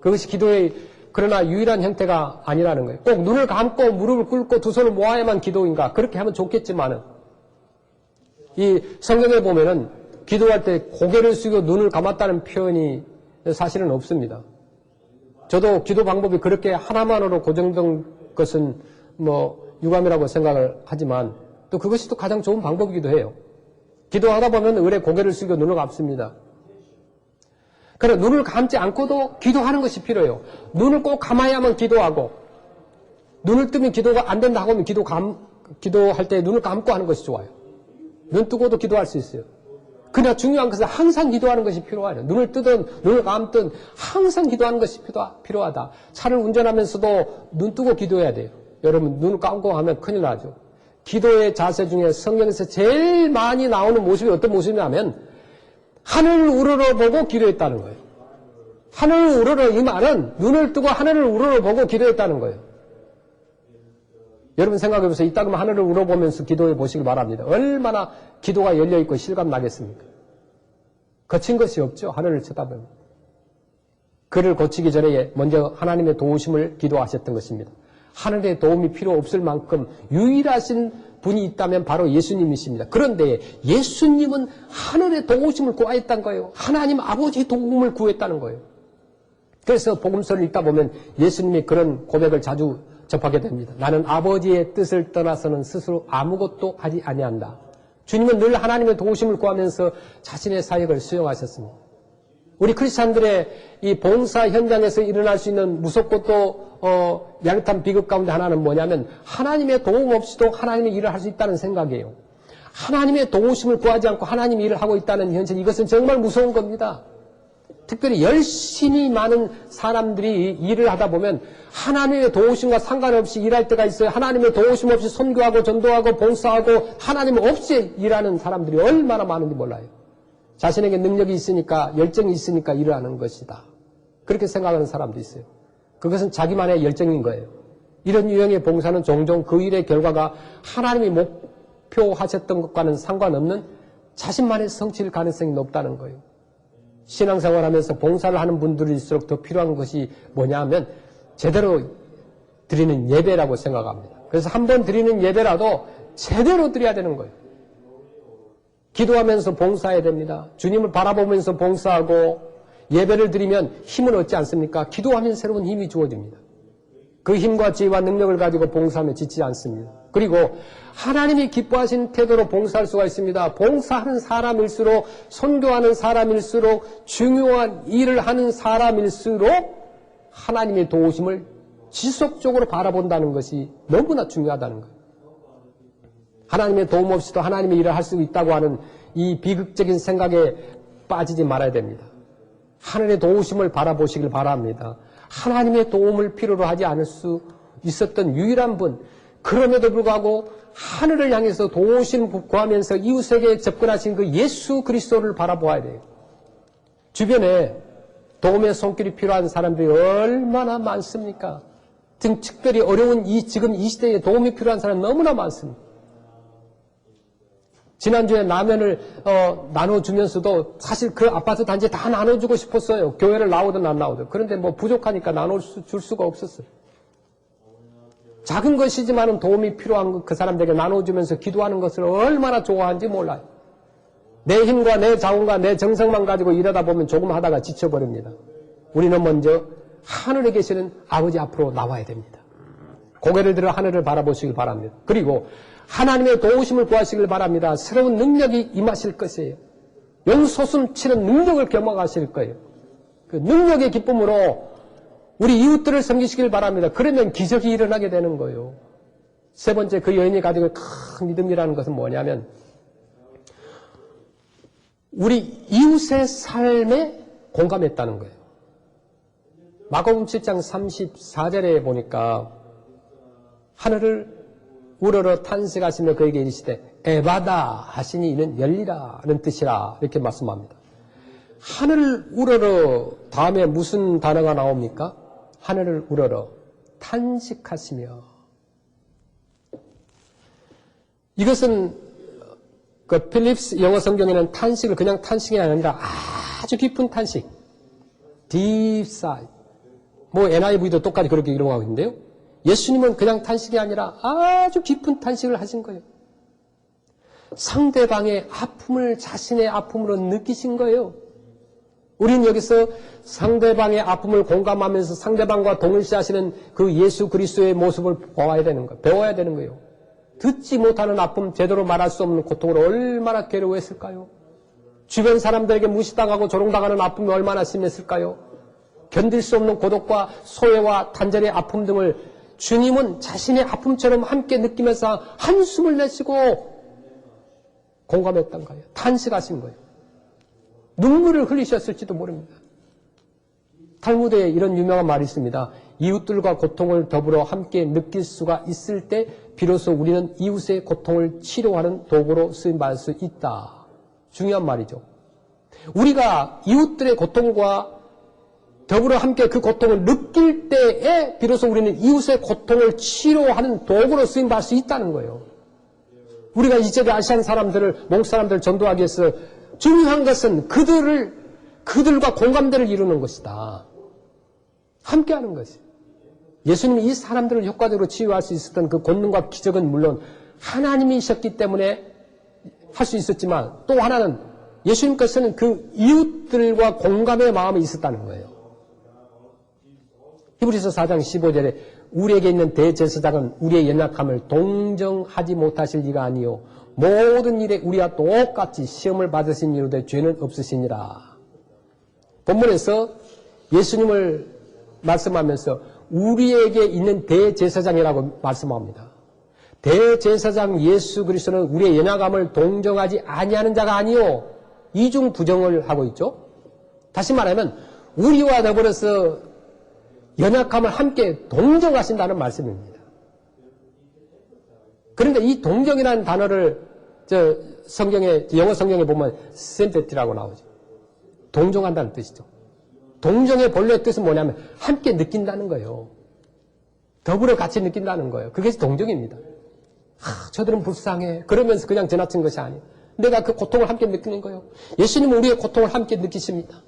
그것이 기도의 그러나 유일한 형태가 아니라는 거예요. 꼭 눈을 감고 무릎을 꿇고 두 손을 모아야만 기도인가? 그렇게 하면 좋겠지만은 이 성경에 보면은 기도할 때 고개를 숙이고 눈을 감았다는 표현이 사실은 없습니다. 저도 기도 방법이 그렇게 하나만으로 고정된 것은 유감이라고 생각을 하지만 또 그것이 또 가장 좋은 방법이기도 해요. 기도하다 보면 의뢰 고개를 숙이고 눈을 감습니다. 그래 눈을 감지 않고도 기도하는 것이 필요해요. 눈을 꼭 감아야만 기도하고 눈을 뜨면 기도가 안 된다 하면 기도할 때 눈을 감고 하는 것이 좋아요. 눈 뜨고도 기도할 수 있어요. 그러나 중요한 것은 항상 기도하는 것이 필요하죠. 눈을 뜨든 눈을 감든 항상 기도하는 것이 필요하다. 차를 운전하면서도 눈 뜨고 기도해야 돼요. 여러분 눈을 감고 하면 큰일 나죠. 기도의 자세 중에 성경에서 제일 많이 나오는 모습이 어떤 모습이냐면 하늘을 우러러 보고 기도했다는 거예요. 하늘을 우러러 이 말은 눈을 뜨고 하늘을 우러러 보고 기도했다는 거예요. 여러분 생각해 보세요. 이따금 하늘을 우러보면서 기도해 보시길 바랍니다. 얼마나 기도가 열려있고 실감 나겠습니까? 거친 것이 없죠. 하늘을 쳐다보면. 그를 고치기 전에 먼저 하나님의 도우심을 기도하셨던 것입니다. 하늘의 도움이 필요 없을 만큼 유일하신 분이 있다면 바로 예수님이십니다. 그런데 예수님은 하늘의 도우심을 구하였다는 거예요. 하나님 아버지의 도움을 구했다는 거예요. 그래서 복음서를 읽다 보면 예수님이 그런 고백을 자주 접하게 됩니다. 나는 아버지의 뜻을 떠나서는 스스로 아무것도 하지 아니한다. 주님은 늘 하나님의 도우심을 구하면서 자신의 사역을 수행하셨습니다. 우리 크리스찬들의 이 봉사 현장에서 일어날 수 있는 무섭고 또 야릇한 비극 가운데 하나는 뭐냐면 하나님의 도움 없이도 하나님의 일을 할 수 있다는 생각이에요. 하나님의 도우심을 구하지 않고 하나님의 일을 하고 있다는 현실, 이것은 정말 무서운 겁니다. 특별히 열심히 많은 사람들이 일을 하다 보면 하나님의 도우심과 상관없이 일할 때가 있어요. 하나님의 도우심 없이 선교하고 전도하고 봉사하고 하나님 없이 일하는 사람들이 얼마나 많은지 몰라요. 자신에게 능력이 있으니까 열정이 있으니까 일을 하는 것이다. 그렇게 생각하는 사람도 있어요. 그것은 자기만의 열정인 거예요. 이런 유형의 봉사는 종종 그 일의 결과가 하나님이 목표하셨던 것과는 상관없는 자신만의 성취일 가능성이 높다는 거예요. 신앙생활하면서 봉사를 하는 분들일수록 더 필요한 것이 뭐냐 하면 제대로 드리는 예배라고 생각합니다. 그래서 한 번 드리는 예배라도 제대로 드려야 되는 거예요. 기도하면서 봉사해야 됩니다. 주님을 바라보면서 봉사하고 예배를 드리면 힘을 얻지 않습니까? 기도하면 새로운 힘이 주어집니다. 그 힘과 지혜와 능력을 가지고 봉사하면 지치지 않습니다. 그리고 하나님이 기뻐하신 태도로 봉사할 수가 있습니다. 봉사하는 사람일수록, 선교하는 사람일수록, 중요한 일을 하는 사람일수록 하나님의 도우심을 지속적으로 바라본다는 것이 너무나 중요하다는 거예요. 하나님의 도움 없이도 하나님의 일을 할 수 있다고 하는 이 비극적인 생각에 빠지지 말아야 됩니다. 하늘의 도우심을 바라보시길 바랍니다. 하나님의 도움을 필요로 하지 않을 수 있었던 유일한 분, 그럼에도 불구하고 하늘을 향해서 도우심 구하면서 이웃에게 접근하신 그 예수 그리스도를 바라보아야 돼요. 주변에 도움의 손길이 필요한 사람들이 얼마나 많습니까? 특별히 어려운 지금 이 시대에 도움이 필요한 사람이 너무나 많습니다. 지난주에 라면을 나눠주면서도 사실 그 아파트 단지에 다 나눠주고 싶었어요. 교회를 나오든 안 나오든. 그런데 부족하니까 나눠줄 수가 없었어요. 작은 것이지만 도움이 필요한 그 사람들에게 나눠주면서 기도하는 것을 얼마나 좋아하는지 몰라요. 내 힘과 내 자원과 내 정성만 가지고 일하다 보면 조금 하다가 지쳐버립니다. 우리는 먼저 하늘에 계시는 아버지 앞으로 나와야 됩니다. 고개를 들어 하늘을 바라보시길 바랍니다. 그리고 하나님의 도우심을 구하시길 바랍니다. 새로운 능력이 임하실 것이에요. 용솟음 치는 능력을 경험하실 거예요. 그 능력의 기쁨으로 우리 이웃들을 섬기시길 바랍니다. 그러면 기적이 일어나게 되는 거예요. 세 번째, 그 여인이 가지고 있는 큰 믿음이라는 것은 뭐냐면 우리 이웃의 삶에 공감했다는 거예요. 마가복음 7장 34절에 보니까 하늘을 우러러 탄식하시며 그에게 이르시되 에바다 하시니 이는 열리라는 뜻이라 이렇게 말씀합니다. 하늘을 우러러 다음에 무슨 단어가 나옵니까? 하늘을 우러러 탄식하시며. 이것은 그 필립스 영어 성경에는 탄식을 그냥 탄식이 아니라 아주 깊은 탄식, deep sigh. 뭐 NIV도 똑같이 그렇게 기록하고 있는데요. 예수님은 그냥 탄식이 아니라 아주 깊은 탄식을 하신 거예요. 상대방의 아픔을 자신의 아픔으로 느끼신 거예요. 우리는 여기서 상대방의 아픔을 공감하면서 상대방과 동일시하시는 그 예수 그리스도의 모습을 보아야 되는 거예요. 배워야 되는 거예요. 듣지 못하는 아픔, 제대로 말할 수 없는 고통으로 얼마나 괴로워했을까요? 주변 사람들에게 무시당하고 조롱당하는 아픔이 얼마나 심했을까요? 견딜 수 없는 고독과 소외와 단절의 아픔 등을 주님은 자신의 아픔처럼 함께 느끼면서 한숨을 내쉬고 공감했던 거예요. 탄식하신 거예요. 눈물을 흘리셨을지도 모릅니다. 탈무드에 이런 유명한 말이 있습니다. 이웃들과 고통을 더불어 함께 느낄 수가 있을 때 비로소 우리는 이웃의 고통을 치료하는 도구로 쓰임받을 수 있다. 중요한 말이죠. 우리가 이웃들의 고통과 더불어 함께 그 고통을 느낄 때에 비로소 우리는 이웃의 고통을 치료하는 도구로 쓰임받을 수 있다는 거예요. 우리가 이제도 아시안 사람들을, 몽 사람들을 전도하기 위해서 중요한 것은 그들과 공감대를 이루는 것이다. 함께하는 것이. 예수님이 이 사람들을 효과적으로 치유할 수 있었던 그 권능과 기적은 물론 하나님이셨기 때문에 할 수 있었지만 또 하나는 예수님께서는 그 이웃들과 공감의 마음이 있었다는 거예요. 히브리서 4장 15절에 우리에게 있는 대제사장은 우리의 연약함을 동정하지 못하실 이가 아니요 모든 일에 우리와 똑같이 시험을 받으신 이로되 죄는 없으시니라. 본문에서 예수님을 말씀하면서 우리에게 있는 대제사장이라고 말씀합니다. 대제사장 예수 그리스도는 우리의 연약함을 동정하지 아니하는 자가 아니요 이중 부정을 하고 있죠. 다시 말하면 우리와 더불어서 연약함을 함께 동정하신다는 말씀입니다. 그런데 이 동정이라는 단어를 영어 성경에 보면 sympathy라고 나오죠. 동정한다는 뜻이죠. 동정의 본래 뜻은 뭐냐면 함께 느낀다는 거예요. 더불어 같이 느낀다는 거예요. 그게 동정입니다. 저들은 불쌍해. 그러면서 그냥 지나친 것이 아니에요. 내가 그 고통을 함께 느끼는 거예요. 예수님은 우리의 고통을 함께 느끼십니다.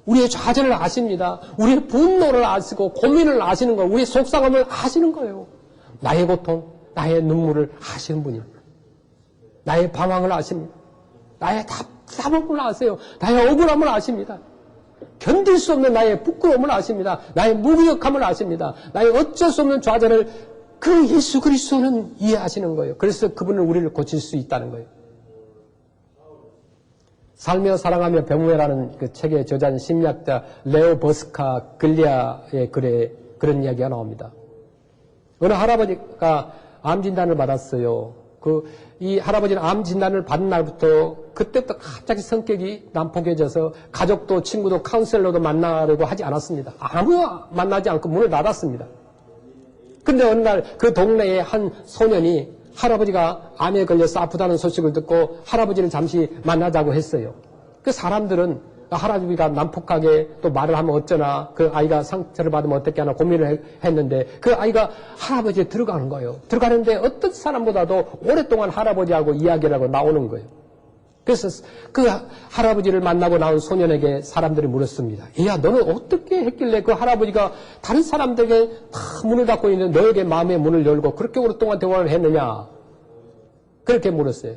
우리의 좌절을 아십니다. 우리의 분노를 아시고 고민을 아시는 거예요. 우리의 속상함을 아시는 거예요. 나의 고통, 나의 눈물을 아시는 분입니다. 나의 방황을 아십니다. 나의 답답함을 아세요. 나의 억울함을 아십니다. 견딜 수 없는 나의 부끄러움을 아십니다. 나의 무기력함을 아십니다. 나의 어쩔 수 없는 좌절을 그 예수 그리스도는 이해하시는 거예요. 그래서 그분은 우리를 고칠 수 있다는 거예요. 살며 사랑하며 병우회라는 그 책의 저자인 심리학자 레오 버스카 글리아의 글에 그런 이야기가 나옵니다. 어느 할아버지가 암 진단을 받았어요. 이 할아버지는 암 진단을 받은 날부터 그때부터 갑자기 성격이 난폭해져서 가족도 친구도 카운셀러도 만나려고 하지 않았습니다. 아무 만나지 않고 문을 닫았습니다. 그런데 어느 날 그 동네에 한 소년이 할아버지가 암에 걸려서 아프다는 소식을 듣고 할아버지를 잠시 만나자고 했어요. 그 사람들은 할아버지가 난폭하게 또 말을 하면 어쩌나 그 아이가 상처를 받으면 어떻게 하나 고민을 했는데 그 아이가 할아버지에 들어가는 거예요. 들어가는데 어떤 사람보다도 오랫동안 할아버지하고 이야기를 하고 나오는 거예요. 그래서 그 할아버지를 만나고 나온 소년에게 사람들이 물었습니다. 야, 너는 어떻게 했길래 그 할아버지가 다른 사람들에게 다 문을 닫고 있는데 너에게 마음의 문을 열고 그렇게 오랫동안 대화를 했느냐? 그렇게 물었어요.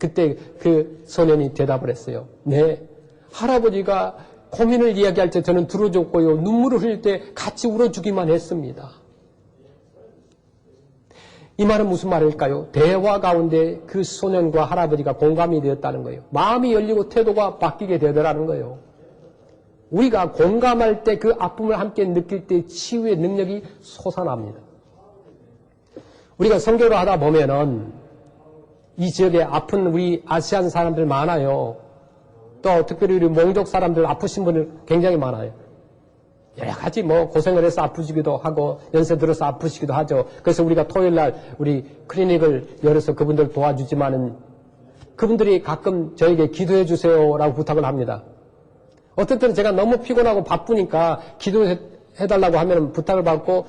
그때 그 소년이 대답을 했어요. 네, 할아버지가 고민을 이야기할 때 저는 들어줬고요. 눈물을 흘릴 때 같이 울어주기만 했습니다. 이 말은 무슨 말일까요? 대화 가운데 그 소년과 할아버지가 공감이 되었다는 거예요. 마음이 열리고 태도가 바뀌게 되더라는 거예요. 우리가 공감할 때 그 아픔을 함께 느낄 때 치유의 능력이 솟아납니다. 우리가 선교를 하다 보면은 이 지역에 아픈 우리 아시안 사람들 많아요. 또 특별히 우리 몽족 사람들 아프신 분들 굉장히 많아요. 여러 가지 고생을 해서 아프시기도 하고 연세 들어서 아프시기도 하죠. 그래서 우리가 토요일 날 우리 클리닉을 열어서 그분들 도와주지만은 그분들이 가끔 저에게 기도해 주세요라고 부탁을 합니다. 어떤 때는 제가 너무 피곤하고 바쁘니까 기도해달라고 하면 부탁을 받고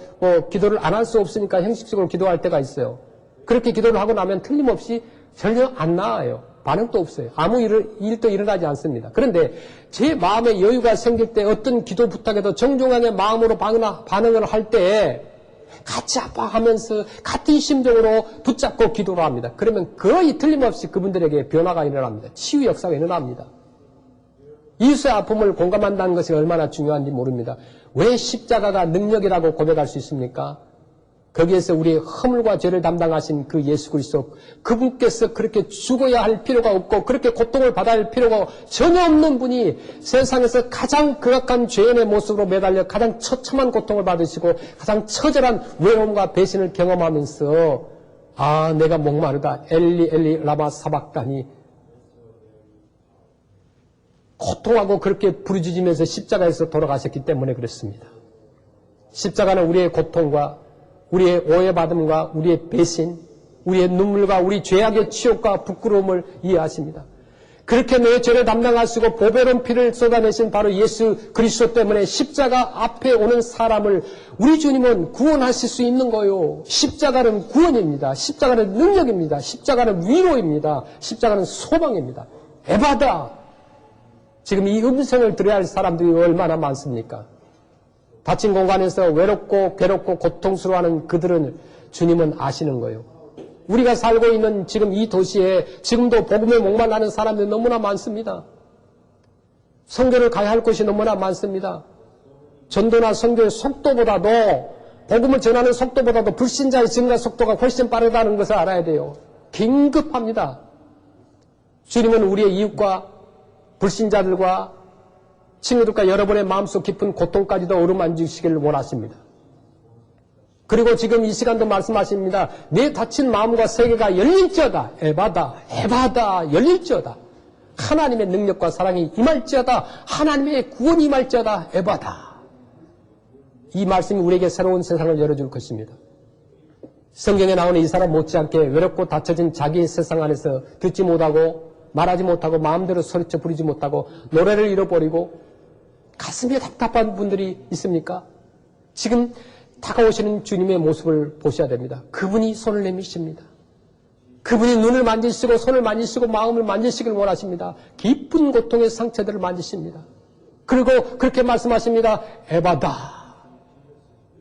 기도를 안 할 수 없으니까 형식적으로 기도할 때가 있어요. 그렇게 기도를 하고 나면 틀림없이 전혀 안 나아요. 반응도 없어요. 아무 일도 일어나지 않습니다. 그런데 제 마음에 여유가 생길 때 어떤 기도 부탁에도 정중하게 마음으로 반응을 할 때 같이 아파하면서 같은 심정으로 붙잡고 기도를 합니다. 그러면 거의 틀림없이 그분들에게 변화가 일어납니다. 치유 역사가 일어납니다. 이웃의 아픔을 공감한다는 것이 얼마나 중요한지 모릅니다. 왜 십자가가 능력이라고 고백할 수 있습니까? 거기에서 우리의 허물과 죄를 담당하신 그 예수 그리스도, 그분께서 그렇게 죽어야 할 필요가 없고 그렇게 고통을 받아야 할 필요가 전혀 없는 분이 세상에서 가장 극악한 죄인의 모습으로 매달려 가장 처참한 고통을 받으시고 가장 처절한 외로움과 배신을 경험하면서 내가 목마르다 엘리 엘리 라마 사박다니 고통하고 그렇게 부르짖으면서 십자가에서 돌아가셨기 때문에 그렇습니다. 십자가는 우리의 고통과 우리의 오해받음과 우리의 배신, 우리의 눈물과 우리 죄악의 치욕과 부끄러움을 이해하십니다. 그렇게 내 죄를 담당하시고 보배로운 피를 쏟아내신 바로 예수 그리스도 때문에 십자가 앞에 오는 사람을 우리 주님은 구원하실 수 있는 거요. 십자가는 구원입니다. 십자가는 능력입니다. 십자가는 위로입니다. 십자가는 소망입니다. 에바다. 지금 이 음성을 들어야 할 사람들이 얼마나 많습니까? 닫힌 공간에서 외롭고 괴롭고 고통스러워하는 그들은 주님은 아시는 거예요. 우리가 살고 있는 지금 이 도시에 지금도 복음에 목말라는 사람들이 너무나 많습니다. 선교를 가야 할 곳이 너무나 많습니다. 전도나 선교의 속도보다도 복음을 전하는 속도보다도 불신자의 증가 속도가 훨씬 빠르다는 것을 알아야 돼요. 긴급합니다. 주님은 우리의 이웃과 불신자들과 친구들과 여러분의 마음속 깊은 고통까지도 어루만지시기를 원하십니다. 그리고 지금 이 시간도 말씀하십니다. 내 닫힌 마음과 세계가 열릴지어다. 에바다 열릴지어다. 하나님의 능력과 사랑이 임할지어다. 하나님의 구원이 임할지어다. 에바다. 이 말씀이 우리에게 새로운 세상을 열어줄 것입니다. 성경에 나오는 이 사람 못지않게 외롭고 닫혀진 자기의 세상 안에서 듣지 못하고 말하지 못하고 마음대로 소리쳐 부르지 못하고 노래를 잃어버리고 가슴이 답답한 분들이 있습니까? 지금 다가오시는 주님의 모습을 보셔야 됩니다. 그분이 손을 내미십니다. 그분이 눈을 만지시고 손을 만지시고 마음을 만지시길 원하십니다. 깊은 고통의 상처들을 만지십니다. 그리고 그렇게 말씀하십니다. 에바다.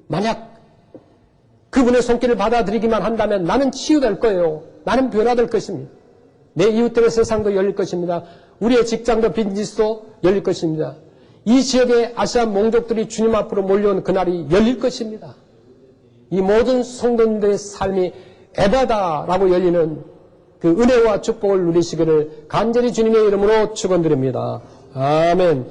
만약 그분의 손길을 받아들이기만 한다면 나는 치유될 거예요. 나는 변화될 것입니다. 내 이웃들의 세상도 열릴 것입니다. 우리의 직장도 비즈니스도 열릴 것입니다. 이 지역의 아시안 몽족들이 주님 앞으로 몰려온 그날이 열릴 것입니다. 이 모든 성도님들의 삶이 에바다라고 열리는 그 은혜와 축복을 누리시기를 간절히 주님의 이름으로 축원드립니다. 아멘.